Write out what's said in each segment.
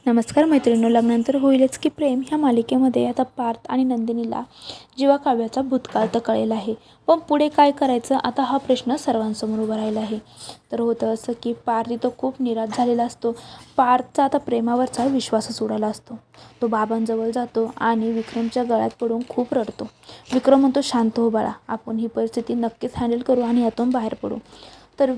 नमस्कार मैत्रिणींनो, लग्नानंतर होईलच की प्रेम ह्या मालिकेमध्ये आता पार्थ आणि नंदिनीला जीवा काव्याचा भूतकाळ तर कळलेला आहे, पण पुढे काय करायचं आता हा प्रश्न सर्वांसमोर उभा राहिला आहे. तर होतं असं की पार्थ तो खूप निराश झालेला असतो. पार्थचा आता प्रेमावरचा विश्वासच उडाला असतो. तो बाबांजवळ जातो आणि विक्रमच्या गळ्यात पडून खूप रडतो. विक्रम म्हणतो, शांत हो बाळा, आपण ही परिस्थिती नक्कीच हँडल करू आणि यातून बाहेर पडू. तर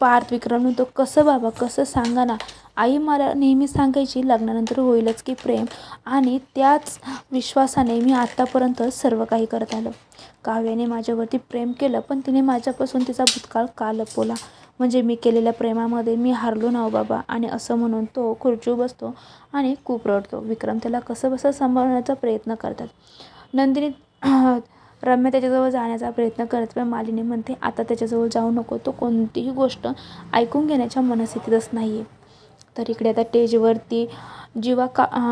पार्थ विक्रम म्हणतो, कसं बाबा, कसं सांगा ना. आई मला नेहमी सांगायची लग्नानंतर होईलच की प्रेम, आणि त्याच विश्वासाने मी आत्तापर्यंत सर्व काही करत आलो. काव्याने माझ्यावरती प्रेम केलं, पण तिने माझ्यापासून तिचा भूतकाळ का लपवला? म्हणजे मी केलेल्या प्रेमामध्ये मी हारलो ना बाबा. आणि असं म्हणून तो खुर्चीवर बसतो आणि खूप रडतो. विक्रम त्याला कसं बसं सांभाळण्याचा प्रयत्न करतात. नंदिनी रम्या त्याच्याजवळ जाण्याचा प्रयत्न करते, पण मालिनी म्हणते आता त्याच्याजवळ जाऊ नको, तो कोणतीही गोष्ट ऐकून घेण्याच्या मनस्थितीतच नाही आहे. तर इकडे आता स्टेजवरती जीवा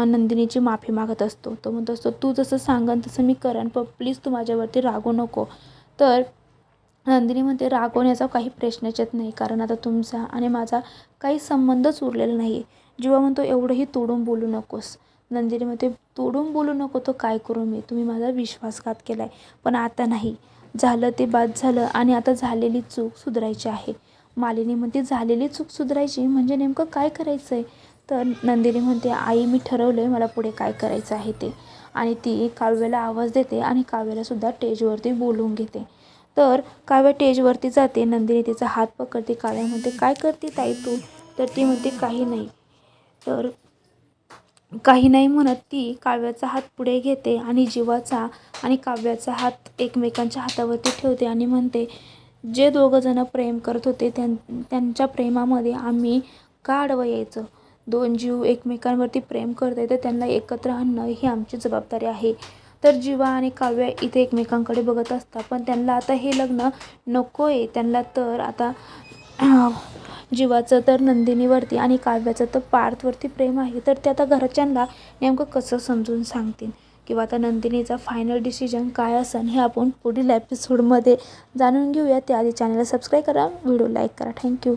नंदिनीची माफी मागत असतो. तो म्हणत असतो, तू जसं सांगन तसं मी करेन, पण प्लीज तू माझ्यावरती रागवू नको. तर नंदिनी म्हणते, रागवण्याचा काही प्रश्नच येत नाही, कारण आता तुमचा आणि माझा काही संबंधच उरलेला नाही आहे. जीवा म्हणतो, एवढंही तोडून बोलू नकोस. नंदिनी म्हणते, तोडून बोलू नको तो काय करू मी? तुम्ही माझा विश्वासघात केला आहे, पण आता नाही. झालं ते बाद झालं आणि आता झालेली चूक सुधारायची आहे. मालिनी म्हणते, झालेली चूक सुधारायची म्हणजे नेमकं काय करायचं आहे? तर नंदिनी म्हणते, आई मी ठरवलं आहे मला पुढे काय करायचं आहे ते. आणि ती काव्याला आवाज देते आणि काव्यालासुद्धा स्टेजवरती बोलवून घेते. तर काव्या स्टेजवरती जाते. नंदिनी तिचा हात पकडते. काव्या म्हणते, काय करते ताई तू? तर ती म्हणते, काही नाही. तर काही नाही म्हणत ती काव्याचा हात पुढे घेते आणि जीवाचा आणि काव्याचा हात एकमेकांच्या हातावरती ठेवते आणि म्हणते, जे दोघंजणं प्रेम करत होते त्यांच्या प्रेमामध्ये आम्ही का आडवं यायचं? दोन जीव एकमेकांवरती प्रेम करत आहे तर त्यांना एकत्र आणणं ही आमची जबाबदारी आहे. तर जीवा आणि काव्य इथे एकमेकांकडे बघत असतात, पण त्यांना आता हे लग्न नको आहे. त्यांना तर आता जीवाचं तर नंदिनीवरती आणि काव्याचं तर पार्थवरती प्रेम आहे. तर ते आता घरच्यांना नेमकं कसं समजून सांगतील, किंवा आता नंदिनीचा फायनल डिसिजन काय असेल हे आपण पुढील एपिसोडमध्ये जाणून घेऊया. त्याआधी चॅनलला सबस्क्राईब करा, व्हिडिओ लाईक करा. थँक्यू.